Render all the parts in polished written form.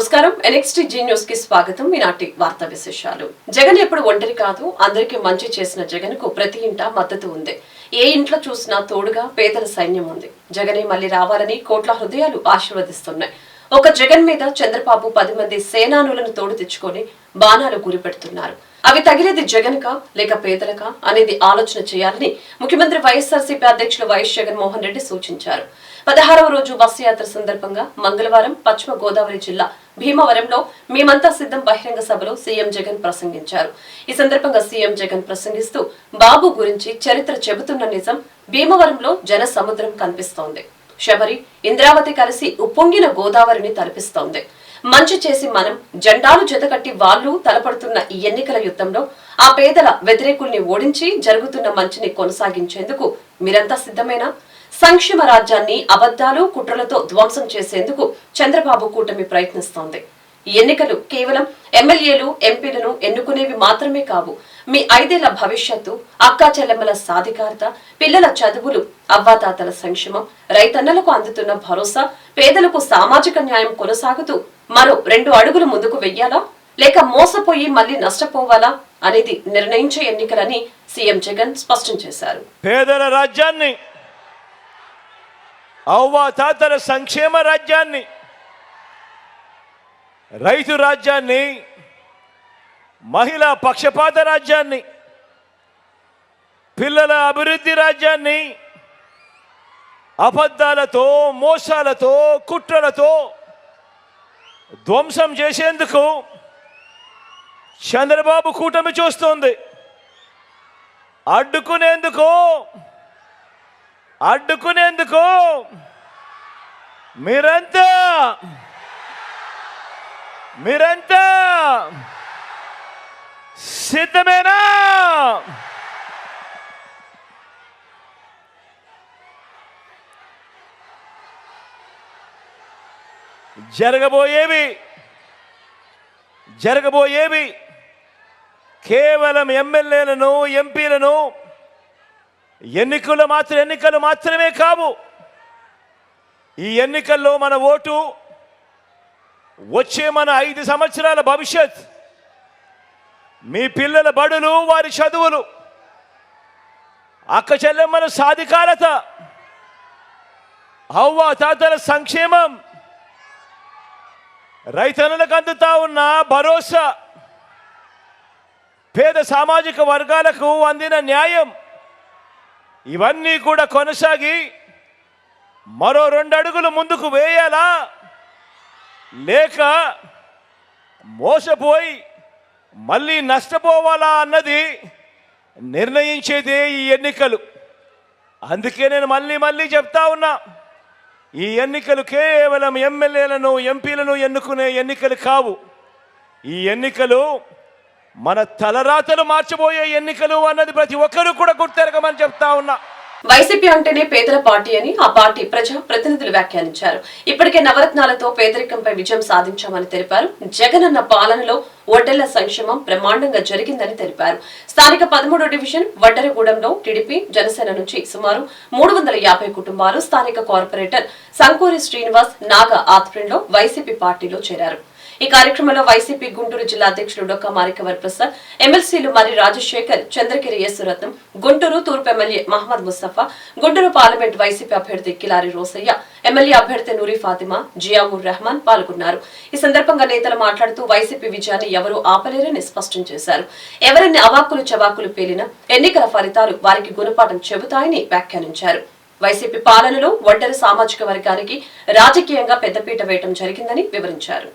నమస్కారం NXT G news కి స్వాగతం. ఈనాటి వార్తా విశేషాలు. జగన్ ఎప్పుడు ఒంటరి కాదు, అందరికీ మంచి చేసిన జగన్ కు ప్రతి ఇంట మద్దతు ఉంది. ఏ ఇంట్లో చూసినా తోడుగా పేదల సైన్యం ఉంది. జగనే మళ్లీ రావాలని కోట్ల హృదయాలు ఆశీర్వదిస్తున్నాయి. ఒక జగన్ మీద చంద్రబాబు 10 మంది సేనానులను తోడు తెచ్చుకొని బాణాలు గురిపెడుతున్నారు. అవి తగిలేది జగన్ కా లేక పేదలకా అనేది ఆలోచన చేయాలని ముఖ్యమంత్రి వైఎస్ఆర్సీపీ అధ్యక్షులు వైఎస్ జగన్మోహన్ రెడ్డి సూచించారు. 16వ రోజు బస్సు యాత్ర సందర్భంగా మంగళవారం పశ్చిమ గోదావరి జిల్లా భీమవరంలో మేమంతా సిద్ధం బహిరంగ సభలో సీఎం జగన్ ప్రసంగించారు. ఈ సందర్భంగా సీఎం జగన్ ప్రసంగిస్తూ బాబు గురించి చరిత్ర చెబుతున్న నిజం భీమవరంలో జన సముద్రం కనిపిస్తోంది. శబరి, ఇంద్రావతి కలిసి ఉప్పొంగిన గోదావరిని తలపిస్తోంది. మంచి చేసి మనం జెండాలు జతకట్టి వాళ్లు తలపడుతున్న ఈ ఎన్నికల యుద్ధంలో ఆ పేదల వ్యతిరేకుల్ని ఓడించి జరుగుతున్న మంచిని కొనసాగించేందుకు మీరంతా సిద్ధమేనా? సంక్షేమ రాజ్యాన్ని అబద్దాలు కుట్రలతో ధ్వంసం చేసేందుకు చంద్రబాబు కూటమి ప్రయత్నిస్తోంది. ఈ ఎన్నికలు కేవలం ఎమ్మెల్యేలు, ఎంపీలను ఎన్నుకునేవి మాత్రమే కావు. మీ 5 ఏళ్ల భవిష్యత్తు, అక్కా చెల్లెమ్మల సాధికారత, పిల్లల చదువులు, అవ్వాతాతల సంక్షేమం, రైతన్నలకు అందుతున్న భరోసా, పేదలకు సామాజిక న్యాయం కొనసాగుతూ మరో 2 అడుగులు ముందుకు వెయ్యాలా లేక మోసపోయి మళ్లీ నష్టపోవాలా అనేది నిర్ణయించే ఎన్నికలని సీఎం జగన్ స్పష్టం చేశారు. పేదల రాజ్యాన్ని, అవ్వాతాతల సంక్షేమ రాజ్యాన్ని, రైతు రాజ్యాన్ని, మహిళా పక్షపాత రాజ్యాన్ని, పిల్లల అభివృద్ధి రాజ్యాన్ని అబద్ధాలతో, మోసాలతో, కుట్రలతో ధ్వంసం చేసేందుకు చంద్రబాబు కూటమి చూస్తోంది. అడ్డుకునేందుకు మీరంతా సిద్ధమేనా? జరగబోయేవి కేవలం ఎమ్మెల్యేలను, ఎంపీలను ఎన్నికలు మాత్రమే కావు. ఈ ఎన్నికల్లో మన ఓటు, వచ్చే మన 5 సంవత్సరాల భవిష్యత్, మీ పిల్లల బడులు, వారి చదువులు, అక్క చెల్లెమ్మల సాధికారత, అవ్వ తాతల సంక్షేమం, రైతన్నలకు అందుతా ఉన్న భరోసా, పేద సామాజిక వర్గాలకు అందిన న్యాయం, ఇవన్నీ కూడా కొనసాగి మరో 2 అడుగులు ముందుకు వేయాలా లేక మోసపోయి మళ్ళీ నష్టపోవాలా అన్నది నిర్ణయించేదే ఈ ఎన్నికలు. అందుకే నేను మళ్ళీ చెప్తా ఉన్నా, ఈ ఎన్నికలు కేవలం ఎమ్మెల్యేలను, ఎంపీలను ఎన్నుకునే ఎన్నికలు కావు. ఈ ఎన్నికలు మన తలరాతలు మార్చబోయే ఎన్నికలు అన్నది ప్రతి ఒక్కరూ కూడా గుర్తెరగమని చెప్తా ఉన్నా. వైసీపీ అంటేనే పేదల పార్టీ అని ఆ పార్టీ ప్రజా ప్రతినిధులు వ్యాఖ్యానించారు. ఇప్పటికే నవరత్నాలతో పేదరికంపై విజయం సాధించామని తెలిపారు. జగన్ అన్న పాలనలో వడ్డెల సంక్షేమం బ్రహ్మాండంగా జరిగిందని తెలిపారు. స్థానిక 13వ డివిజన్ వడ్డరగూడెంలో టీడీపీ, జనసేన నుంచి సుమారు 350 కుటుంబాలు స్థానిక కార్పొరేటర్ సంకూరి శ్రీనివాస్ నాగ ఆధ్వర్యంలో వైసీపీ పార్టీలో చేరారు. ఈ కార్యక్రమంలో వైసీపీ గుంటూరు జిల్లా అధ్యక్షుడు డొక్క మారికవర్ ప్రసాద్, ఎమ్మెల్సీలు మరి రాజశేఖర్, చంద్రగిరి యేసురత్నం, గుంటూరు తూర్పు ఎమ్మెల్యే మహమ్మద్ ముస్తఫా, గుంటూరు పార్లమెంట్ వైసీపీ అభ్యర్థి కిలారి రోసయ్య, ఎమ్మెల్యే అభ్యర్థి నూరి ఫాతిమా, జియావుర్ రెహమాన్ పాల్గొన్నారు. ఈ సందర్భంగా నేతలు మాట్లాడుతూ వైసీపీ విజయాన్ని ఎవరూ ఆపలేరని స్పష్టం చేశారు. ఎవరిని అవాక్కులు చవాకులు పేలినా ఎన్నికల ఫలితాలు వారికి గుణపాఠం చెబుతాయని వ్యాఖ్యానించారు. వైసీపీ పాలనలో ఒంటరి సామాజిక వర్గానికి రాజకీయంగా పెద్దపీట వేయడం జరిగిందని వివరించారు.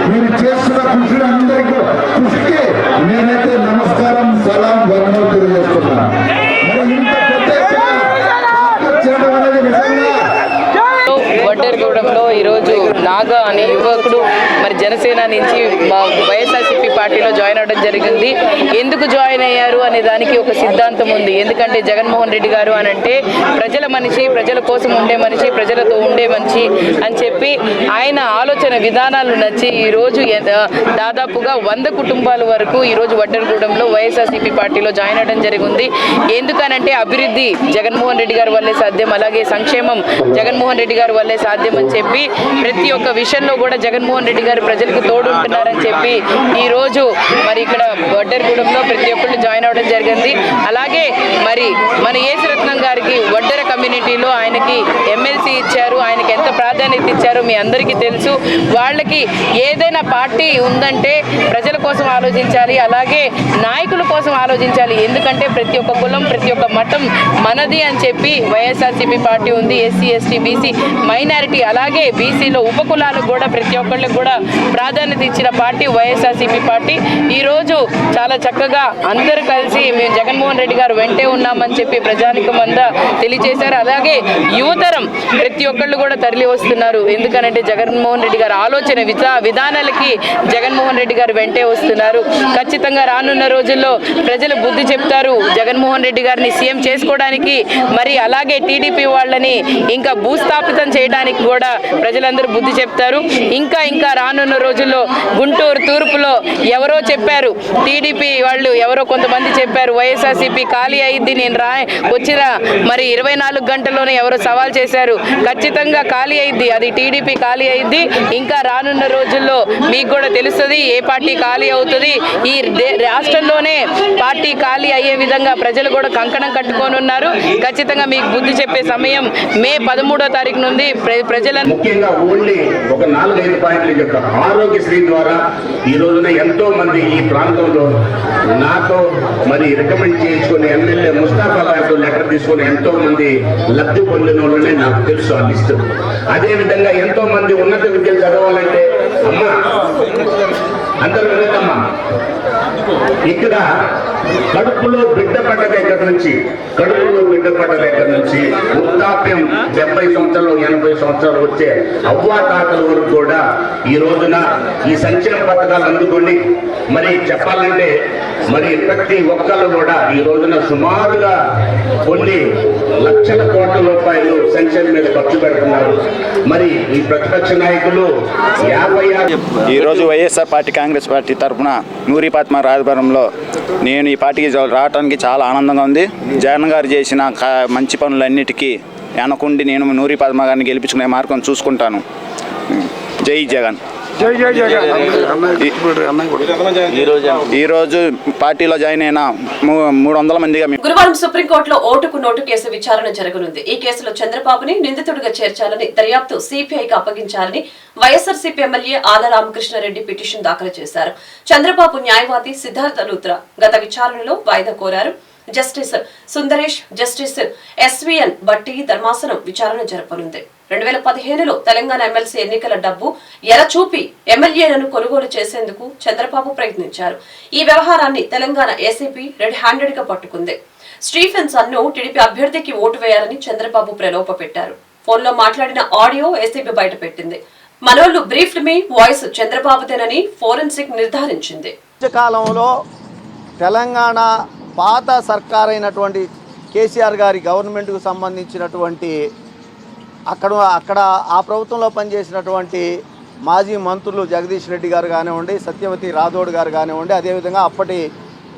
మీరు చేస్తున్న కృషికి నేనైతే నమస్కారం సలాం ధన్యవాదాలు తెలియజేస్తున్నాను. మరి ఇంత పెద్ద ఎత్తున చేయడం అనేది నిజంగా వడ్డేరుగూడెంలో ఈరోజు నాగా అనే యువకుడు మరి జనసేన నుంచి వైఎస్ఆర్సీపీ పార్టీలో జాయిన్ అవ్వడం జరిగింది. ఎందుకు జాయిన్ అయ్యారు అనే దానికి ఒక సిద్ధాంతం ఉంది. ఎందుకంటే జగన్మోహన్ రెడ్డి గారు అని అంటే ప్రజల మనిషి, ప్రజల కోసం ఉండే మనిషి, ప్రజలతో ఉండే మనిషి అని చెప్పి ఆయన ఆలోచన విధానాలు నచ్చి ఈరోజు దాదాపుగా 100 కుటుంబాల వరకు ఈరోజు వడ్డేరుగూడెంలో వైఎస్ఆర్సీపీ పార్టీలో జాయిన్ అవ్వడం జరిగింది. ఎందుకనంటే అభివృద్ధి జగన్మోహన్ రెడ్డి గారి వల్లే సాధ్యం, అలాగే సంక్షేమం జగన్మోహన్ రెడ్డి గారి వల్లే సాధ్యం అని చెప్పి ప్రతి ఒక్క విషయంలో కూడా జగన్మోహన్ రెడ్డి గారు ప్రజలకు తోడుంటున్నారని చెప్పి ఈరోజు మరి ఇక్కడ వడ్డేరుగూడెంలో ప్రతి ఒక్కళ్ళు జాయిన్ అవ్వడం జరిగింది. అలాగే మరి మన ఏసరత్నం గారికి వడ్డెర కమ్యూనిటీలో ఆయనకి ఎమ్మెల్సీ ఇచ్చారు. ఆయనకి ఎంత ప్రాధాన్యత ఇచ్చారో మీ అందరికీ తెలుసు. వాళ్ళకి ఏదైనా పార్టీ ఉందంటే ప్రజల కోసం ఆలోచించాలి, అలాగే నాయకుల కోసం ఆలోచించాలి. ఎందుకంటే ప్రతి ఒక్క కులం, ప్రతి ఒక్క మతం మనది అని చెప్పి వైఎస్ఆర్సీపీ పార్టీ ఉంది. ఎస్సీ, ఎస్టీ, బీసీ, మైనారిటీ, అలాగే బీసీలో ఉపకులాలకు కూడా ప్రతి ఒక్కళ్ళకి కూడా ప్రాధాన్యత ఇచ్చిన పార్టీ వైఎస్ఆర్సీపీ పార్టీ. ఈరోజు చాలా చక్కగా అందరూ కలిసి మేము జగన్మోహన్ రెడ్డి గారు వెంటే ఉన్నామని చెప్పి ప్రజానికం అంతా తెలియజేశారు. అలాగే యువతరం ప్రతి ఒక్కళ్ళు కూడా తరలి వస్తున్నారు. ఎందుకనంటే జగన్మోహన్ రెడ్డి గారు ఆలోచన విధానాలకి జగన్మోహన్ రెడ్డి గారు వెంటే వస్తున్నారు. ఖచ్చితంగా రానున్న రోజుల్లో ప్రజలు బుద్ధి చెప్తారు జగన్మోహన్ రెడ్డి గారిని సీఎం చేసుకోవడానికి. మరి అలాగే టీడీపీ వాళ్ళని ఇంకా భూస్థాపితం చేయడానికి కూడా ప్రజలందరూ బుద్ధి చెప్తారు. ఇంకా రానున్న రోజుల్లో గుంటూరు తూర్పులో ఎవరో చెప్పారు, టీడీపీ వాళ్ళు ఎవరో కొంతమంది చెప్పారు వైఎస్ఆర్సీపీ ఖాళీ అయింది, నేను వచ్చిన మరి 24 గంటల్లోనే ఎవరో సవాల్ చేశారు. ఖచ్చితంగా ఖాళీ అయింది, అది టీడీపీ ఖాళీ అయింది. ఇంకా రానున్న రోజుల్లో మీకు కూడా తెలుస్తుంది ఏ పార్టీ ఖాళీ అవుతుంది. ఈ రాష్ట్రంలోనే పార్టీ ఖాళీ అయ్యే విధంగా ప్రజలు కూడా కంకణం కట్టుకొని ఉన్నారు. ఖచ్చితంగా మీకు బుద్ధి చెప్పే సమయం మే 13వ తారీఖు నుండి ప్రజలను ముఖ్యంగా ఓన్లీ ఒక 4-5 పాయింట్లు చెప్తారు. ఆరోగ్యశ్రీ ద్వారా ఈ రోజున ఎంతో మంది ఈ ప్రాంతంలో నాతో మరి రికమెండ్ చేయించుకుని ఎమ్మెల్యే ముస్తాఫా గారితో లెటర్ తీసుకుని ఎంతో మంది లబ్ధి పొందిన వాళ్ళని నాకు తెలుసు ఆ లిస్టు. అదే విధంగా ఎంతో మంది ఉన్నత విద్యలు చదవాలంటే అమ్మా అందరూ వినమ్మా, ఇక్కడ కడుపులో బిడ్డ పడ్డ దగ్గర నుంచి వృద్ధాప్యం 70 సంవత్సరాలు 80 సంవత్సరాలు వచ్చే అవ్వాతాతల వరకు కూడా ఈ రోజున ఈ సంక్షేమ పథకాలు అందుకొని మరి చెప్పాలంటే మరి ప్రతి ఒక్కళ్ళు కూడా ఈ రోజున సుమారుగా కొన్ని లక్షల కోట్ల రూపాయలు సంక్షేమం మీద ఖర్చు పెడుతున్నారు. మరి ఈ ప్రతిపక్ష నాయకులు 56 ఈరోజు వైఎస్ఆర్ పార్టీ కాంగ్రెస్ పార్టీ తరఫున నూరిపాత్మ రాజభవనంలో నేను ఈ పార్టీకి రావడానికి చాలా ఆనందంగా ఉంది. జగన్ గారు చేసిన మంచి పనులన్నిటికీ వెనకుండి నేను నూరిపాత్మ గారిని గెలిపించుకునే మార్గం చూసుకుంటాను. జై జగన్. ఈరోజు పార్టీలో జాయిన్ అయిన 300 మందిగా గురువారం సుప్రీంకోర్టులో ఓటుకు నోటు కేసు విచారణ జరగనుంది. ఈ కేసులో చంద్రబాబుని నిందితుడిగా చేర్చాలని, దర్యాప్తు సిపిఐకి అప్పగించాలని వైఎస్ఆర్సీపీ ఎమ్మెల్యే ఆళ్ల రామకృష్ణారెడ్డి పిటిషన్ దాఖలు చేశారు. చంద్రబాబు న్యాయవాది సిద్ధార్థ లూత్రా గత విచారణలో వాయిదా కోరారు. జస్టిస్ సుందరేష్, జస్టిస్ ఎస్విఎన్ బట్టి ధర్మాసనం విచారణ జరపనుంది. 2015లో తెలంగాణ ఎమ్మెల్సీ ఎన్నికల డబ్బు ఎర చూపి ఎమ్మెల్యేలను కొనుగోలు చేసేందుకు చంద్రబాబు ప్రయత్నించారు. ఈ వ్యవహారాన్ని తెలంగాణ ఏసీపీ రెడ్ హ్యాండెడ్ గా పట్టుకుంది. స్టీఫెన్ సన్ను టీడీపీ అభ్యర్థికి ఓటు వేయాలని చంద్రబాబు ప్రలోభ పెట్టారు. ఫోన్లో మాట్లాడిన ఆడియో ఏసీబీ బయటపెట్టింది. మనోళ్లు బ్రీఫ్డ్ మీ వాయిస్ చంద్రబాబుదేనని ఫోరెన్సిక్ నిర్ధారించింది. కాలంలో తెలంగాణ పాత సర్కార్ అయినటువంటి కేసీఆర్ గారి గవర్నమెంట్కు సంబంధించినటువంటి అక్కడ ఆ ప్రభుత్వంలో పనిచేసినటువంటి మాజీ మంత్రులు జగదీష్ రెడ్డి గారు కానివ్వండి, సత్యవతి రాథోడ్ గారు కానివ్వండి, అదేవిధంగా అప్పటి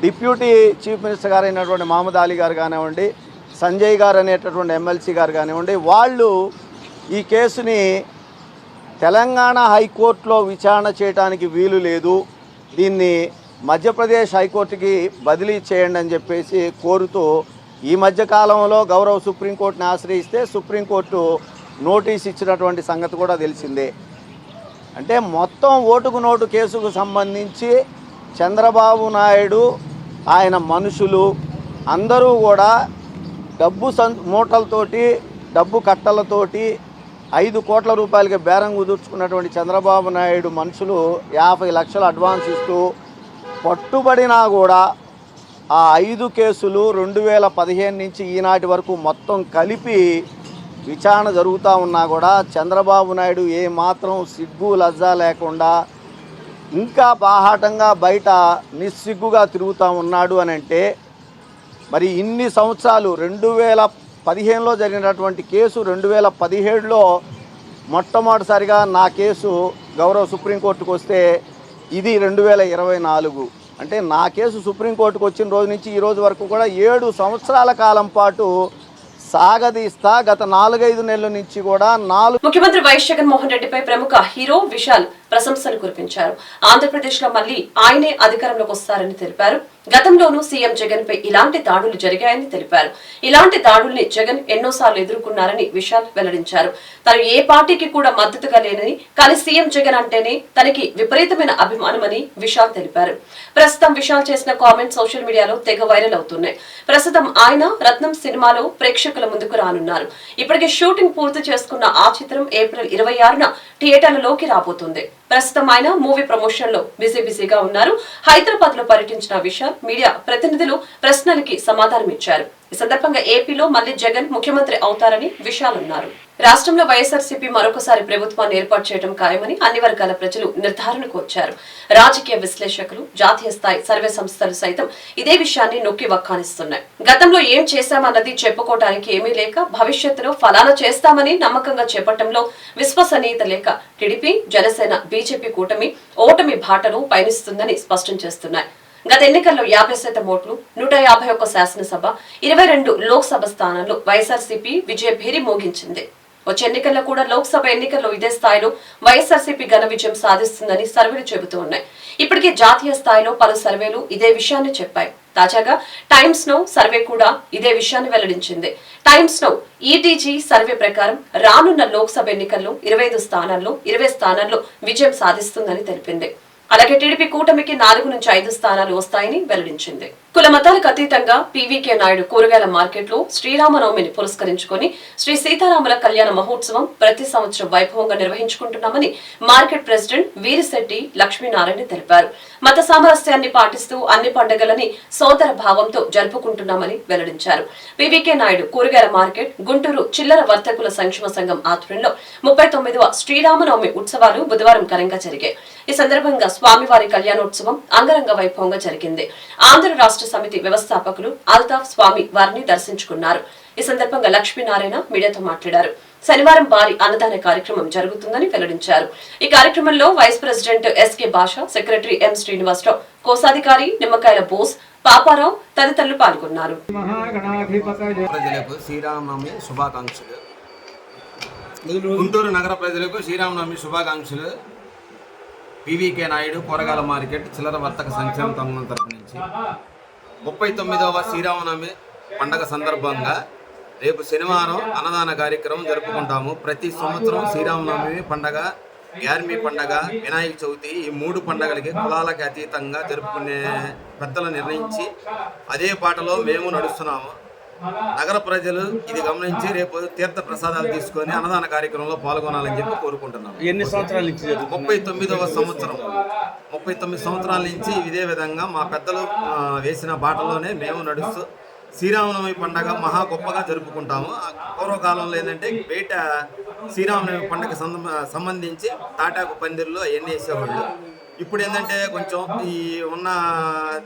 డిప్యూటీ చీఫ్ మినిస్టర్ గారు అయినటువంటి మహమ్మద్ అలీ గారు కానివ్వండి, సంజయ్ గారు అనేటటువంటి ఎమ్మెల్సీ గారు కానివ్వండి, వాళ్ళు ఈ కేసుని తెలంగాణ హైకోర్టులో విచారణ చేయడానికి వీలు లేదు, దీన్ని మధ్యప్రదేశ్ హైకోర్టుకి బదిలీ చేయండి అని చెప్పేసి కోరుతూ ఈ మధ్యకాలంలో గౌరవ సుప్రీంకోర్టుని ఆశ్రయిస్తే సుప్రీంకోర్టు నోటీస్ ఇచ్చినటువంటి సంగతి కూడా తెలిసిందే. అంటే మొత్తం ఓటుకు నోటు కేసుకు సంబంధించి చంద్రబాబు నాయుడు ఆయన మనుషులు అందరూ కూడా డబ్బు మూటలతోటి డబ్బు కట్టలతోటి 5 కోట్ల రూపాయలకి బేరం కుదుర్చుకున్నటువంటి చంద్రబాబు నాయుడు మనుషులు 50 లక్షలు అడ్వాన్స్ ఇస్తూ పట్టుబడినా కూడా ఆ 5 కేసులు 2015 నుంచి ఈనాటి వరకు మొత్తం కలిపి విచారణ జరుగుతూ ఉన్నా కూడా చంద్రబాబు నాయుడు ఏమాత్రం సిగ్గు లజ్జ లేకుండా ఇంకా బాహాటంగా బయట నిస్సిగ్గుగా తిరుగుతూ ఉన్నాడు అని అంటే మరి ఇన్ని సంవత్సరాలు 2015లో జరిగినటువంటి కేసు 2017లో మొట్టమొదటిసారిగా నా కేసు గౌరవ సుప్రీంకోర్టుకు వస్తే ఇది 2024 అంటే నా కేసు సుప్రీంకోర్టుకు వచ్చిన రోజు నుంచి ఈ రోజు వరకు కూడా 7 సంవత్సరాల కాలం పాటు సాగదీస్తా గత 4-5 నెలల నుంచి కూడా ముఖ్యమంత్రి వైఎస్ జగన్మోహన్ రెడ్డిపై ప్రముఖ హీరో విశాల్ ప్రశంసలు కురిపించారు. ఆంధ్రప్రదేశ్ లో మళ్లీ ఆయనే అధికారంలోకి వస్తారని తెలిపారు. గతంలోనూ సీఎం జగన్ పై ఇలాంటి దాడులు జరిగాయని తెలిపారు. ఇలాంటి దాడుల్ని జగన్ ఎన్నోసార్లు ఎదుర్కొన్నారని విశాల్ వెల్లడించారు. తను ఏ పార్టీకి కూడా మద్దతుగా లేనని, కానీ సీఎం జగన్ అంటేనే తనకి విపరీతమైన అభిమానమని విశాల్ తెలిపారు. ప్రస్తుతం విశాల్ చేసిన కామెంట్ సోషల్ మీడియాలో తెగ వైరల్ అవుతున్నాయి. ప్రస్తుతం ఆయన రత్నం సినిమాలో ప్రేక్షకుల ముందుకు రానున్నారు. ఇప్పటికే షూటింగ్ పూర్తి చేసుకున్న ఆ చిత్రం ఏప్రిల్ 26న థియేటర్లలోకి రాబోతుంది. ప్రస్తుతం ఆయన మూవీ ప్రమోషన్ లో బిజీగా ఉన్నారు. హైదరాబాద్ లో పర్యటించిన విశాల్ మీడియా ప్రతినిధులు ప్రశ్నలకి సమాధానం ఇచ్చారు. ఈ సందర్భంగా ఏపీలో మళ్లీ జగన్ ముఖ్యమంత్రి అవుతారని విశాల్ అన్నారు. రాష్ట్రంలో వైఎస్ఆర్సీపీ మరొకసారి ప్రభుత్వాన్ని ఏర్పాటు చేయడం ఖాయమని అన్ని వర్గాల ప్రజలు నిర్ధారణకు వచ్చారు. రాజకీయ విశ్లేషకులు, జాతీయ స్థాయి సర్వే సంస్థలు సైతం ఇదే విషయాన్ని నొక్కి వక్కానిస్తున్నాయి. గతంలో ఏం చేశామన్నది చెప్పుకోవడానికి ఏమీ లేక, భవిష్యత్తులో ఫలానా చేస్తామని నమ్మకంగా చెప్పటంలో విశ్వసనీయత లేక టీడీపీ, జనసేన, బీజేపీ కూటమి ఓటమి బాటలో పయనిస్తుందని స్పష్టం చేస్తున్నాయి. గత ఎన్నికల్లో 50% ఓట్లు, 151 శాసనసభ, 22 లోక్సభ స్థానాల్లో వైఎస్ఆర్సీపీ విజయ భేరి మోగించింది. వచ్చే ఎన్నికల్లో కూడా లోక్సభ ఎన్నికల్లో ఇదే స్థాయిలో వైఎస్ఆర్సీపీ ఘన విజయం సాధిస్తుందని సర్వేలు చెబుతూ ఉన్నాయి. ఇప్పటికే జాతీయ స్థాయిలో పలు సర్వేలు ఇదే విషయాన్ని చెప్పాయి. తాజాగా టైమ్స్ నౌ సర్వే కూడా ఇదే విషయాన్ని వెల్లడించింది. టైమ్స్ నౌ ఈటీజీ సర్వే ప్రకారం రానున్న లోక్సభ ఎన్నికల్లో 25 స్థానాల్లో 20 స్థానాల్లో విజయం సాధిస్తుందని తెలిపింది. అలాగే టీడీపీ కూటమికి 4 నుంచి 5 స్థానాలు వస్తాయని వెల్లడించింది. కుల మతాలకు అతీతంగా పీవీకే నాయుడు కూరగాయల మార్కెట్ లో శ్రీరామనవమిని పురస్కరించుకుని శ్రీ సీతారాముల కళ్యాణ మహోత్సవం ప్రతి సంవత్సరం వైభవంగా నిర్వహించుకుంటున్నామని మార్కెట్ ప్రెసిడెంట్ వీరిశెట్టి లక్ష్మీనారాయణ తెలిపారు. మత సామరస్యాన్ని పాటిస్తూ అన్ని పండుగలని సోదర భావంతో జరుపుకుంటున్నామని వెల్లడించారు. పీవీకే నాయుడు కూరగాయల మార్కెట్ గుంటూరు చిల్లర వర్తకుల సంక్షేమ సంఘం ఆధ్వర్యంలో 39వ శ్రీరామనవమి ఉత్సవాలు బుధవారం ఘనంగా జరిగాయి. ఈ సందర్భంగా స్వామివారి కళ్యాణోత్సవం అంగరంగ వైభవంగా జరిగింది. ఆంధ్ర రాష్ట్ర సమితి వ్యవస్థాపకులు అల్తాఫ్ స్వామి వారిని దర్శించుకున్నారు. ఈ సందర్భంగా లక్ష్మీనారాయణ మీడియాతో మాట్లాడారు. శనివారం భారీ అన్నదాన కార్యక్రమం జరుగుతుందని వెల్లడించారు. ఈ కార్యక్రమంలో వైస్ ప్రెసిడెంట్ ఎస్కే భాష, సెక్రటరీ ఎం శ్రీనివాసరావు, కోశాధికారి నిమ్మకాయల బోస్, పాపారావు తదితరులు పాల్గొన్నారు. శ్రీరామనవమి శుభాకాంక్షలు. గుంటూరు నగర ప్రజలకు శ్రీరామనవమి శుభాకాంక్షలు. పీవీకే నాయుడు కూరగాయల మార్కెట్ చిల్లర వర్తక సంక్షేమ సంఘం తరపు నుంచి 39వ శ్రీరామనవమి పండగ సందర్భంగా రేపు శనివారం అన్నదాన కార్యక్రమం జరుపుకుంటాము. ప్రతి సంవత్సరం శ్రీరామనవమి పండగ, యార్మీ పండగ, వినాయక చవితి ఈ 3 పండగలకి కులాలకి అతీతంగా జరుపుకునే పెద్దలు నిర్ణయించి అదే బాటలో మేము నడుస్తున్నాము. నగర ప్రజలు ఇది గమనించి రేపు తీర్థ ప్రసాదాలు తీసుకొని అన్నదాన కార్యక్రమంలో పాల్గొనాలని చెప్పి కోరుకుంటున్నాం. ఎన్ని సంవత్సరాల నుంచి? 39వ సంవత్సరం. 39 సంవత్సరాల నుంచి ఇదే విధంగా మా పెద్దలు వేసిన బాటలోనే మేము నడుస్తూ శ్రీరామనవమి పండగ మహా గొప్పగా జరుపుకుంటాము. పూర్వకాలంలో ఏంటంటే బయట శ్రీరామనవమి పండగ సంబంధించి తాటాకు పందిర్లు అవన్నీ వేసేవాళ్ళు. ఇప్పుడు ఏంటంటే కొంచెం ఈ ఉన్న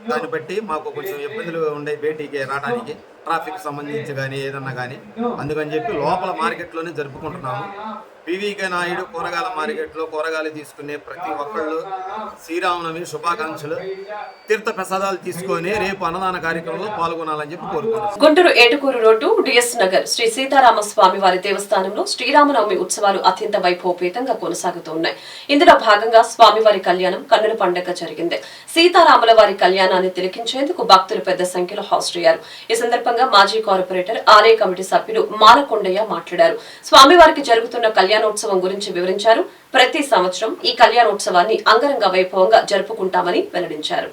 దాన్ని బట్టి మాకు కొంచెం ఇబ్బందులు ఉండే బయటికి రావడానికి, ట్రాఫిక్ సంబంధించి కానీ ఏదన్నా కానీ, అందుకని చెప్పి లోపల మార్కెట్లోనే జరుపుకుంటున్నాము. పీవీకే నాయుడు కూరగాయల మార్కెట్లో కూరగాయలు తీసుకునే ప్రతి ఒక్కళ్ళు శ్రీరామనవమి శుభాకాంక్షలు. తీర్థ ప్రసాదాలు తీసుకొని రేపు అన్నదాన కార్యక్రమంలో పాల్గొనాలని చెప్పి కోరుకుంటున్నాను. గుంటూరు ఏటుకూరు రోడ్డు డిఎస్ నగర్ శ్రీ సీతారామ స్వామి వారి దేవస్థానంలో శ్రీరామనవమి ఉత్సవాలు అత్యంత వైభవపేతంగా కొనసాగుతున్నాయి. ఇందులో భాగంగా స్వామివారి కళ్యాణం కన్నుల పండుగ జరిగింది. సీతారాముల వారి కళ్యాణాన్ని తిలకించేందుకు భక్తులు పెద్ద సంఖ్యలో హాజరయ్యారు. ఈ సందర్భంగా మాజీ కార్పొరేటర్, ఆలయ కమిటీ సభ్యులు మాలకొండయ్య మాట్లాడారు. స్వామివారికి జరుగుతున్న కళ్యాణోత్సవం గురించి వివరించారు. ప్రతి సంవత్సరం ఈ కళ్యాణోత్సవాన్ని అంగరంగ వైభవంగా జరుపుకుంటామని వెల్లడించారు.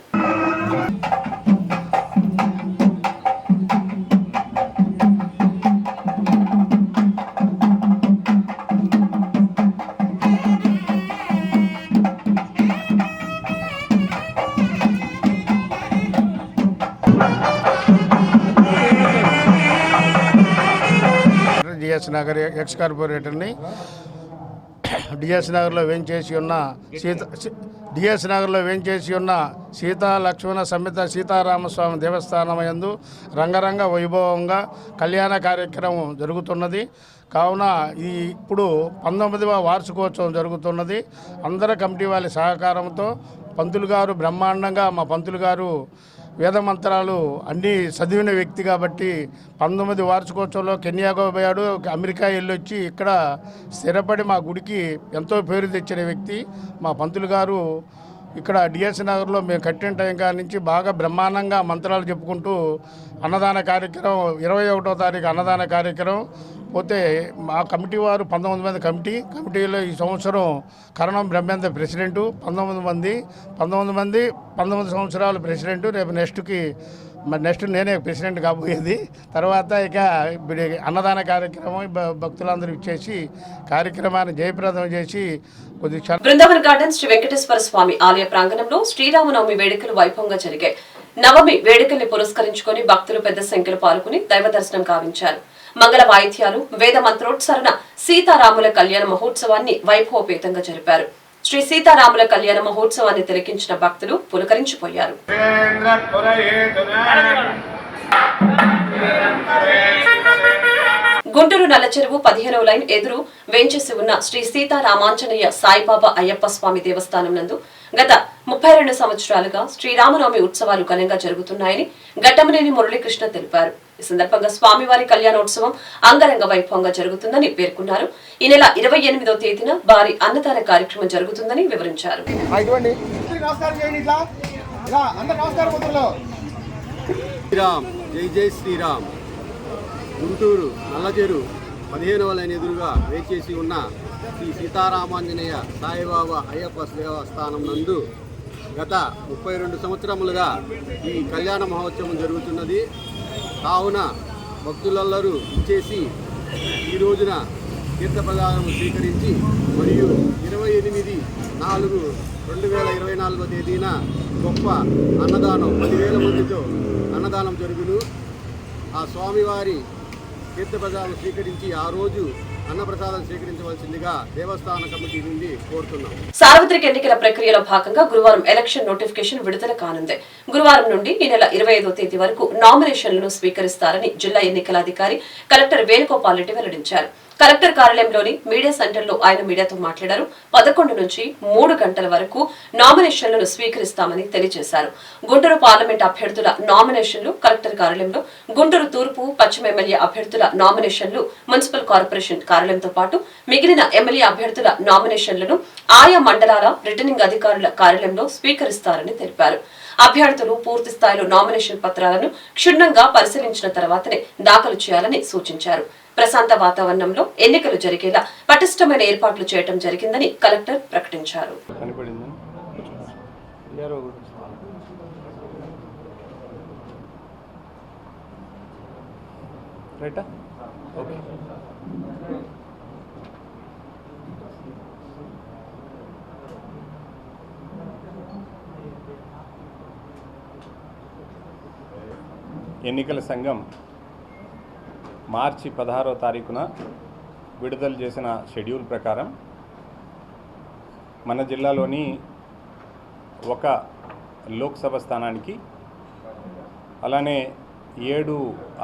డిఎస్ నగర్ ఎక్స్ కార్పొరేటర్ని. డిఎస్ నగర్లో వేంచేసి ఉన్న సీతా లక్ష్మణ సమేత సీతారామస్వామి దేవస్థానం యందు రంగరంగ వైభవంగా కళ్యాణ కార్యక్రమం జరుగుతున్నది. కావున ఇప్పుడు 19వ వార్షికోత్సవం జరుగుతున్నది. అందరి కమిటీ వాళ్ళ సహకారంతో పంతులు గారు బ్రహ్మాండంగా, మా పంతులు గారు వేద మంత్రాలు అన్నీ చదివిన వ్యక్తి కాబట్టి 19 వార్షికోత్సవంలో కెన్యాకు పోయాడు, అమెరికా వెళ్ళొచ్చి ఇక్కడ స్థిరపడి మా గుడికి ఎంతో పేరు తెచ్చిన వ్యక్తి మా పంతులు గారు. ఇక్కడ డిఎస్ నగర్లో మేము కట్టిన టైం కాడి నుంచి బాగా బ్రహ్మాండంగా మంత్రాలు చెప్పుకుంటూ అన్నదాన కార్యక్రమం 21వ తారీఖు అన్నదాన కార్యక్రమం పోతే మా కమిటీ వారు 19 మంది కమిటీలో ఈ సంవత్సరం కరణం బ్రహ్మేంద్ర ప్రెసిడెంటు, 19 సంవత్సరాలు ప్రెసిడెంటు. రేపు నెక్స్ట్ నేనే ప్రెసిడెంట్ కాబోయేది. తర్వాత ఇక అన్నదాన కార్యక్రమం భక్తులందరూ ఇచ్చేసి కార్యక్రమాన్ని జయప్రదం చేసి బృందావన్ గార్డెన్స్ శ్రీ వెంకటేశ్వర స్వామి ఆలయ ప్రాంగణంలో శ్రీరామనవమి వేడుకలు వైభవంగా జరిగాయి. నవమి వేడుకల్ని పురస్కరించుకొని భక్తులు పెద్ద సంఖ్యలో పాల్గొని దైవ దర్శనం గావించారు. మంగళ వాయిద్యాలు, వేద మంత్రోత్సరణ, సీతారాముల కళ్యాణ మహోత్సవాన్ని వైభవపేతంగా జరిపారు. శ్రీ సీతారాముల కళ్యాణ మహోత్సవాన్ని తిలకించిన భక్తులు పులకరించిపోయారు. గుంటూరు నల్లచెరువు 15వ లైన్ ఎదురు వేంచేసి ఉన్న శ్రీ సీతారామాంజనేయ సాయిబాబా అయ్యప్ప స్వామి దేవస్థానం నందు గత 32 సంవత్సరాలుగా శ్రీరామనవమి ఉత్సవాలు ఘనంగా జరుగుతున్నాయని ఘట్టమనేని మురళీకృష్ణ తెలిపారు. ఈ సందర్భంగా స్వామివారి కళ్యాణోత్సవం అంగరంగ వైభవంగా జరుగుతుందని పేర్కొన్నారు. ఈ నెల 28వ తేదీన భారీ అన్నదాన కార్యక్రమం జరుగుతుందని వివరించారు. జై శ్రీరామ్. గుంటూరు నల్లచెరు 15వ లైన్ ఎదురుగా వేచేసి ఉన్న శ్రీ సీతారామాంజనేయ సాయిబాబా అయ్యప్ప దేవస్థానం నందు గత 32 సంవత్సరములుగా ఈ కళ్యాణ మహోత్సవం జరుగుతున్నది. కావున భక్తులందరూ ఇచ్చేసి ఈ రోజున తీర్థప్రసాదం స్వీకరించి మరియు 28/4/2024 తేదీన గొప్ప అన్నదానం 10,000 మందితో అన్నదానం జరుగును. ఆ స్వామివారి తీర్థప్రసాదం స్వీకరించి ఆ రోజు అన్నప్రసాదం స్వీకరించవలసిందిగా దేవస్థాన కమిటీ నుండి కోరుతున్నాం. సార్వత్రిక ఎన్నికల ప్రక్రియలో భాగంగా గురువారం ఎలక్షన్ నోటిఫికేషన్ విడుదల కానుంది. గురువారం నుండి ఈ నెల 25వ తేదీ వరకు నామినేషన్లను స్వీకరిస్తారని జిల్లా ఎన్నికల అధికారి కలెక్టర్ వేణుగోపాల్ రెడ్డి వెల్లడించారు. కలెక్టర్ కార్యాలయంలోని మీడియా సెంటర్లో ఆయన మీడియాతో మాట్లాడారు. 11 నుంచి 3 గంటల వరకు నామినేషన్లను స్వీకరిస్తామని తెలియజేశారు. గుంటూరు పార్లమెంట్ అభ్యర్థుల నామినేషన్లు కలెక్టర్ కార్యాలయంలో, గుంటూరు తూర్పు, పశ్చిమ ఎమ్మెల్యే అభ్యర్థుల నామినేషన్లు మున్సిపల్ కార్పొరేషన్ కార్యాలయంతో పాటు మిగిలిన ఎమ్మెల్యే అభ్యర్థుల నామినేషన్లను ఆయా మండలాల రిటర్నింగ్ అధికారుల కార్యాలయంలో స్వీకరిస్తారని తెలిపారు. అభ్యర్థులు పూర్తి స్థాయిలో నామినేషన్ పత్రాలను క్షుణ్ణంగా పరిశీలించిన తర్వాతనే దాఖలు చేయాలని సూచించారు. ప్రశాంత వాతావరణంలో ఎన్నికలు జరిగేలా పటిష్టమైన ఏర్పాట్లు చేయడం జరిగిందని కలెక్టర్ ప్రకటించారు. ఎన్నికల సంఘం మార్చి 16వ తారీఖున విడుదల చేసిన షెడ్యూల్ ప్రకారం మన జిల్లాలోని ఒక లోక్సభ స్థానానికి అలానే 7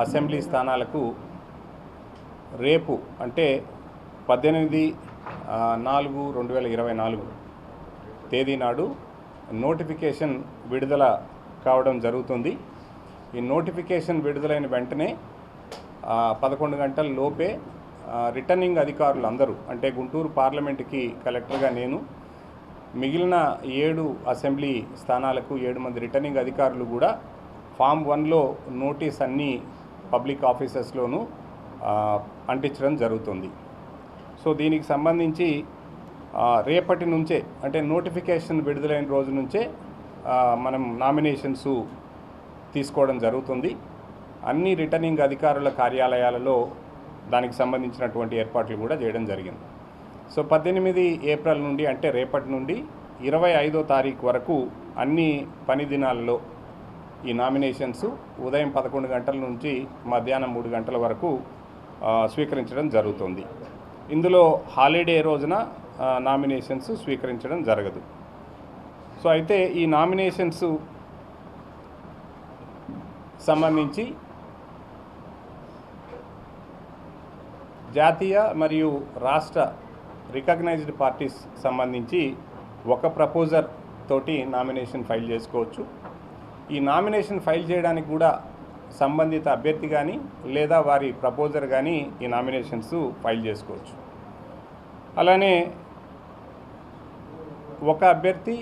అసెంబ్లీ స్థానాలకు రేపు అంటే 18/4/2024 తేదీ నాడు నోటిఫికేషన్ విడుదల కావడం జరుగుతుంది. ఈ నోటిఫికేషన్ విడుదలైన వెంటనే 11 గంటల లోపే రిటర్నింగ్ అధికారులు అందరూ అంటే గుంటూరు పార్లమెంటుకి కలెక్టర్గా నేను, మిగిలిన 7 అసెంబ్లీ స్థానాలకు 7 మంది రిటర్నింగ్ అధికారులు కూడా ఫామ్ 1లో నోటీస్ అన్ని పబ్లిక్ ఆఫీసెస్లోనూ అంటించడం జరుగుతుంది. సో దీనికి సంబంధించి రేపటి నుంచే అంటే నోటిఫికేషన్ విడుదలైన రోజు నుంచే మనం నామినేషన్స్ తీసుకోవడం జరుగుతుంది. అన్ని రిటర్నింగ్ అధికారుల కార్యాలయాలలో దానికి సంబంధించినటువంటి ఏర్పాట్లు కూడా చేయడం జరిగింది. సో 18 ఏప్రిల్ నుండి అంటే రేపటి నుండి 25వ తారీఖు వరకు అన్ని పని దినాల్లో ఈ నామినేషన్స్ ఉదయం 11 గంటల నుంచి మధ్యాహ్నం 3 గంటల వరకు స్వీకరించడం జరుగుతుంది. ఇందులో హాలిడే రోజున నామినేషన్స్ స్వీకరించడం జరగదు. సో అయితే ఈ నామినేషన్స్ సంబంధించి జాతీయ మరియు రాష్ట్ర రికగ్నైజ్డ్ పార్టీస్ సంబంధించి ఒక ప్రపోజర్ తోటి నామినేషన్ ఫైల్ చేసుకోవచ్చు. ఈ నామినేషన్ ఫైల్ చేయడానికి కూడా సంబంధిత అభ్యర్థి కానీ లేదా వారి ప్రపోజర్ కానీ ఈ నామినేషన్స్ ఫైల్ చేసుకోవచ్చు. అలానే ఒక అభ్యర్థి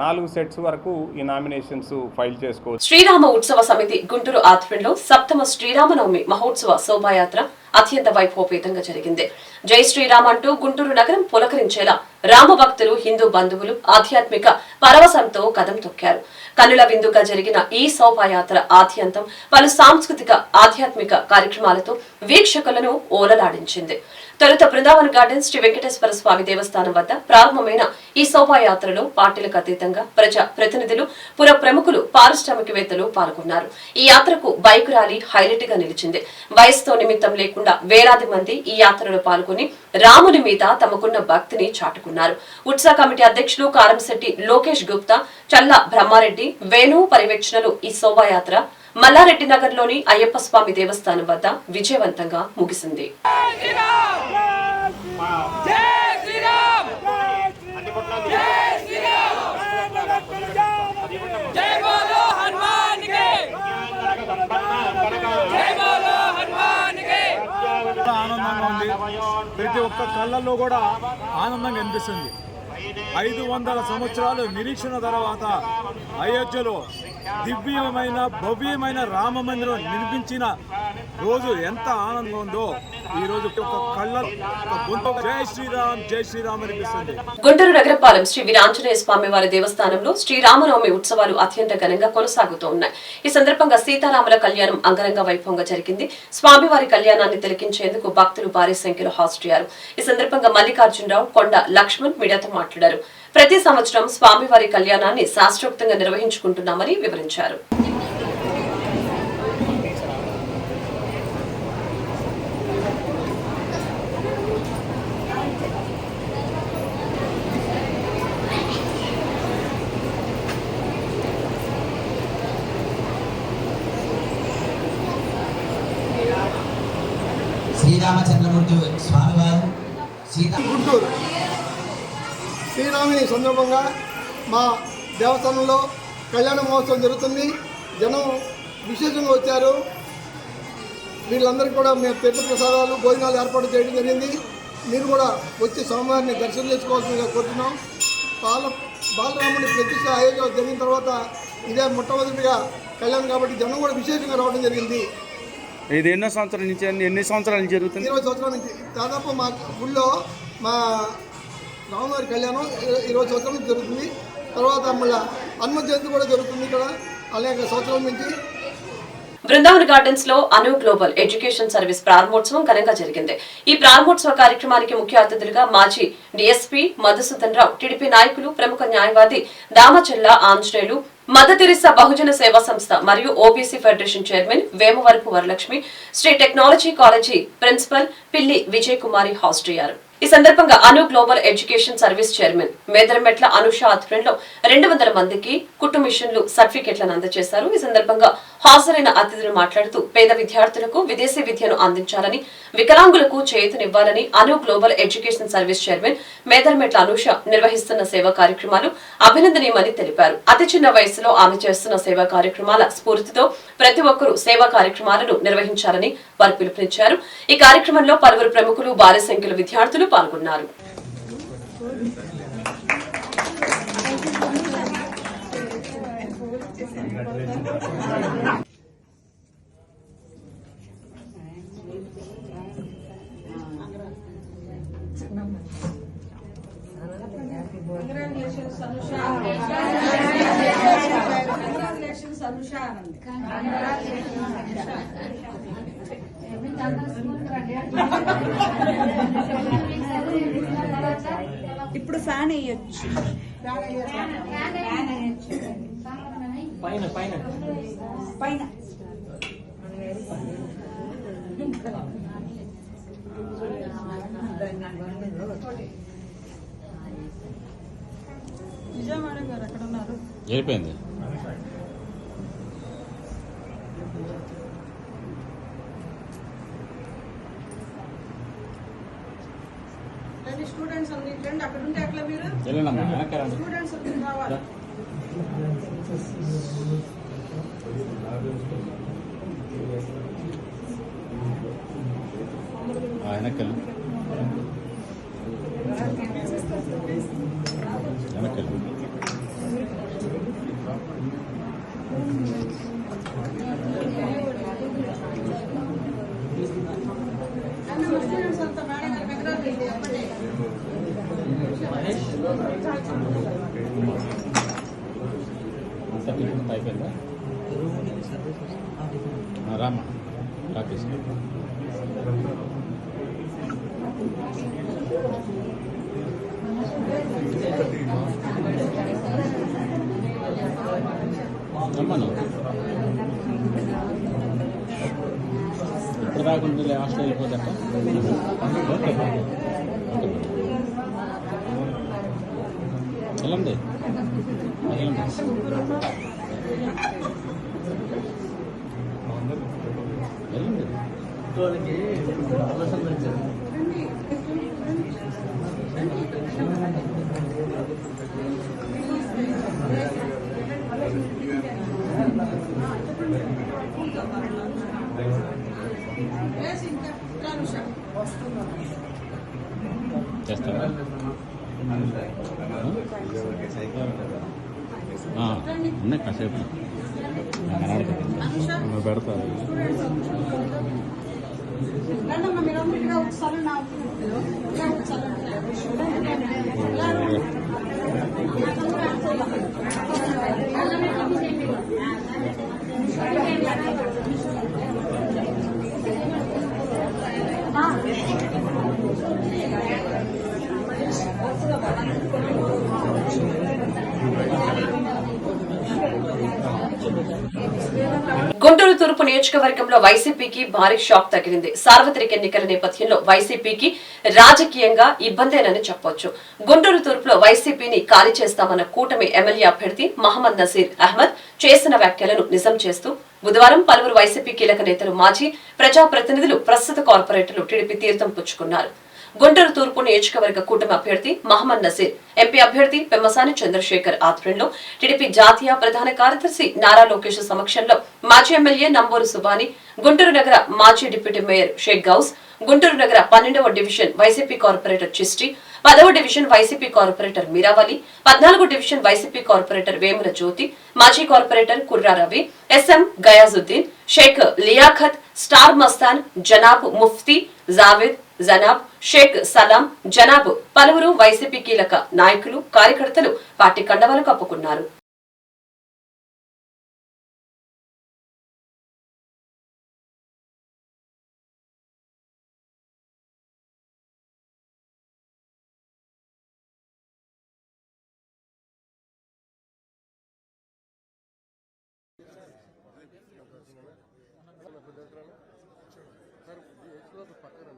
4 సెట్స్ వరకు ఈ నామినేషన్స్ ఫైల్ చేసుకోవచ్చు. శ్రీరామ ఉత్సవ సమితి గుంటూరు ఆధ్వర్యంలో సప్తమ శ్రీరామనవమి మహోత్సవ శోభాయాత్ర అత్యంత వైభవపేతంగా జరిగింది. జై శ్రీరామ్ అంటూ గుంటూరు నగరం పులకరించేలా రామ భక్తులు, హిందూ బంధువులు ఆధ్యాత్మిక పరవశంతో కదం తొక్కారు. కన్నుల విందుగా జరిగిన ఈ శోభాయాత్ర ఆద్యంతం పలు సాంస్కృతిక ఆధ్యాత్మిక కార్యక్రమాలతో వీక్షకులను ఓలలాడించింది. తొలుత బృందావన్ గార్డెన్స్ శ్రీ వెంకటేశ్వర స్వామి దేవస్థానం వద్ద ప్రారంభమైన ఈ శోభాయాత్రలో పార్టీలకు అతీతంగా ప్రజా ప్రతినిధులు, పుర ప్రముఖులు, పారిశ్రామికవేత్తలు పాల్గొన్నారు. ఈ యాత్రకు బైక్ ర్యాలీ హైలైట్ గా నిలిచింది. వయసుతో నిమిత్తం లేకుండా వేలాది మంది ఈ యాత్రలో పాల్గొని రాముని మీద తమకున్న భక్తిని చాటుకున్నారు. ఉత్సవ కమిటీ అధ్యక్షులు కారంశెట్టి లోకేష్ గుప్తా, చల్ల బ్రహ్మారెడ్డి, వేణు పర్యవేక్షణలు ఈ శోభాయాత్ర మల్లారెడ్డి నగర్ లోని అయ్యప్ప స్వామి దేవస్థానం వద్ద విజయవంతంగా ముగిసింది. ఆనందంగా ఉంది. ప్రతి ఒక్క కళ్ళల్లో కూడా ఆనందంగా అనిపిస్తుంది. 500 సంవత్సరాలు నిరీక్షణ తర్వాత అయోధ్యలో దివ్యమైన భవ్యమైన రామ మందిరం నిర్మించిన రోజు ఎంత ఆనందంగా ఉందో ఈ రోజు ఒక కళ్ళ జై శ్రీరామ్ జై శ్రీరామ్ అనిపిస్తుంది. గుంటూరు నగరపాలెం శ్రీ వీరాంజనేయ స్వామి వారి దేవస్థానంలో శ్రీరామనవమి ఉత్సవాలు అత్యంత ఘనంగా కొనసాగుతూ ఉన్నాయి. ఈ సందర్భంగా సీతారాముల కళ్యాణం అంగరంగ వైభవంగా జరిగింది. స్వామివారి కళ్యాణాన్ని తిలకించేందుకు భక్తులు భారీ సంఖ్యలో హాజరయ్యారు. ఈ సందర్భంగా మల్లికార్జునరావు, కొండ లక్ష్మణ్ మీడియాతో మాట్లాడారు. ప్రతి సంవత్సరం స్వామివారి కళ్యాణాన్ని శాస్త్రోక్తంగా నిర్వహించుకుంటున్నామని వివరించారు. శ్రీరామచంద్రమూర్తి స్వామివారు గుంటూరు శ్రీరాముని సందర్భంగా మా దేవస్థానంలో కళ్యాణ మహోత్సవం జరుగుతుంది. జనం విశేషంగా వచ్చారు. వీళ్ళందరికీ కూడా మేము తీర్థ ప్రసాదాలు, భోజనాలు ఏర్పాటు చేయడం జరిగింది. మీరు కూడా వచ్చి స్వామివారిని దర్శనం చేసుకోవాల్సిందిగా కోరుతున్నాం. బాలరాముడి ప్రతిష్ట అయోధ్య జరిగిన తర్వాత ఇదే మొట్టమొదటిగా కళ్యాణం కాబట్టి జనం కూడా విశేషంగా రావడం జరిగింది. ఇది ఎన్ని సంవత్సరాల నుంచి జరుగుతుంది? 20 సంవత్సరాల నుంచి దాదాపు మా ఊళ్ళో మా రామువారి కళ్యాణం 20 సంవత్సరాల నుంచి జరుగుతుంది. తర్వాత మళ్ళీ హనుమ జయంతి కూడా జరుగుతుంది ఇక్కడ అనేక సంవత్సరాల నుంచి. బృందావన్ గార్డెన్స్ లో అను గ్లోబల్ ఎడ్యుకేషన్ సర్వీస్ ప్రారంభోత్సవం ఘనంగా జరిగింది. ఈ ప్రారంభోత్సవ కార్యక్రమానికి ముఖ్య అతిథులుగా మాజీ డీఎస్పీ మధుసూదన్ రావు, టీడీపీ నాయకులు, ప్రముఖ న్యాయవాది దామచల్ల ఆంజనేయులు, మదర్ తెరెసా బహుజన సేవా సంస్థ మరియు OBC federation chairman Vemavarapu Varalakshmi, Sri technology college principal Pilli Vijay Kumari హాజరయ్యారు. ఈ సందర్భంగా Anu global education service chairman Medarametla Anusha ఆధ్వర్యంలో 200 మందికి కుట్టు మిషన్లు, సర్టిఫికెట్లను అందజేశారు. ఈ సందర్భంగా హాజరైన అతిథులు మాట్లాడుతూ పేద విద్యార్థులకు విదేశీ విద్యను అందించాలని, వికలాంగులకు చేయూతనివ్వాలని Anu global education service chairman Medarametla Anusha నిర్వహిస్తున్న సేవా కార్యక్రమాలు అభినందనీయమని తెలిపారు. అతి చిన్న వయసులో ఆమె చేస్తున్న సేవా కార్యక్రమాల స్ఫూర్తితో ప్రతి ఒక్కరూ సేవా కార్యక్రమాలను నిర్వహించాలని వారు పిలుపునిచ్చారు. ఈ కార్యక్రమంలో పలువురు ప్రముఖులు, భారీ సంఖ్యలో విద్యార్థులు పాల్గొన్నారు. ఇప్పుడు ఫ్యాన్ వేయొచ్చు. పైన పైన పైన విజయ మేడం గారు ఎక్కడ ఉన్నారు? అయిపోయింది. స్టూడెంట్స్ అందించండి. అక్కడ ఉంటే ఎట్లా మీరు స్టూడెంట్స్ రావాలి. వెనకెళ్ళు స్టూడెంట్స్ అంతా మేడం గారి దగ్గర అయిపోయిందా? రామ్మా టాకీస్ రమ్మను. ఇప్పుడు రాకుండా హాస్టల్ వెళ్ళిపోతాట. వెళ్ళండి చేస్తారా? ఉన్నాయి కాసేపు పెడతారు. గుంటూరు తూర్పు నియోజకవర్గంలో వైసీపీకి భారీ షాక్ తగిలింది. సార్వత్రిక ఎన్నికల నేపథ్యంలో వైసీపీకి రాజకీయంగా ఇబ్బందేనని చెప్పొచ్చు. గుంటూరు తూర్పులో వైసీపీని ఖాళీ చేస్తామన్న కూటమి ఎమ్మెల్యే అభ్యర్థి మహమ్మద్ నసీర్ అహ్మద్ చేసిన వ్యాఖ్యలను నిజం చేస్తూ బుధవారం పలువురు వైసీపీ కీలక నేతలు, మాజీ ప్రజాప్రతినిధులు, ప్రస్తుత కార్పొరేటర్లు టీడీపీ తీర్థం పుచ్చుకున్నారు. గుంటూరు తూర్పు నియోజకవర్గ కూటమి అభ్యర్థి మహమ్మద్ నసీర్, ఎంపీ అభ్యర్థి పెమ్మసాని చంద్రశేఖర్ ఆధ్వర్యంలో టీడీపీ జాతీయ ప్రధాన కార్యదర్శి నారా లోకేష్ సమక్షంలో మాజీ ఎమ్మెల్యే నంబూరు సుబాని, గుంటూరు నగర మాజీ డిప్యూటీ మేయర్ షేక్ గౌస్, గుంటూరు నగర 12వ డివిజన్ వైసీపీ కార్పొరేటర్ చిస్టి, 10వ డివిజన్ వైసీపీ కార్పొరేటర్ మీరావలి, 14వ division YCP corporator Vemula Jyothi, మాజీ corporator Kurra Ravi, SM Gayazuddin, Sheikh Liyakhat, star Mastan, జనాబ్ ముఫ్తీ, జావేద్, జనాబ్, షేక్ సలాం, జనాబ్ పలువురు వైసీపీ కీలక నాయకులు, కార్యకర్తలు పార్టీ కండవాలు కప్పుకున్నారు. పక్కన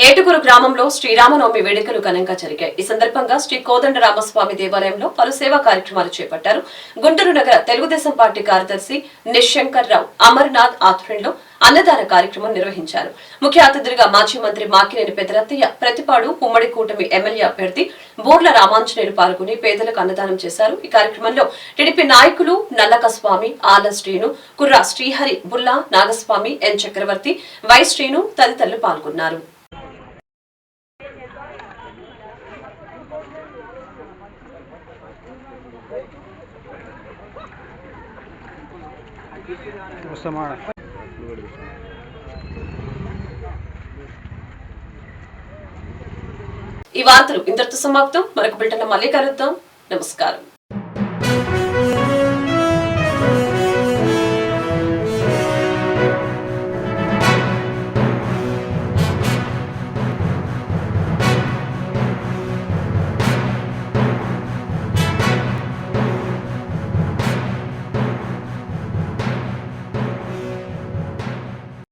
ఏటుగురు గ్రామంలో శ్రీరామనవమి వేడుకలు ఘనంగా జరిగాయి. ఈ సందర్భంగా శ్రీ కోదండరామస్వామి దేవాలయంలో పలు సేవా కార్యక్రమాలు చేపట్టారు. గుంటూరు నగర తెలుగుదేశం పార్టీ కార్యదర్శి నిశంకర్ రావు అమర్నాథ్ ఆధ్వర్యంలో అన్నదాన కార్యక్రమం నిర్వహించారు. ముఖ్య అతిథులుగా మాజీ మంత్రి మాకినేని పెదరత్తయ్య, ప్రతిపాడు ఉమ్మడి కూటమి ఎమ్మెల్యే అభ్యర్థి బూర్ల రామాంజనేయులు పాల్గొని పేదలకు అన్నదానం చేశారు. ఈ కార్యక్రమంలో టీడీపీ నాయకులు నల్లకస్వామి, ఆల శ్రీను, కుర్రా శ్రీహరి, బుల్లా నాగస్వామి, ఎన్ చక్రవర్తి, వై శ్రీను తదితరులు పాల్గొన్నారు. ఈ వార్తలు ఇంతటితో సమాప్తం. మరొక బిల్టన్ మళ్ళీ కలుద్దాం. నమస్కారం.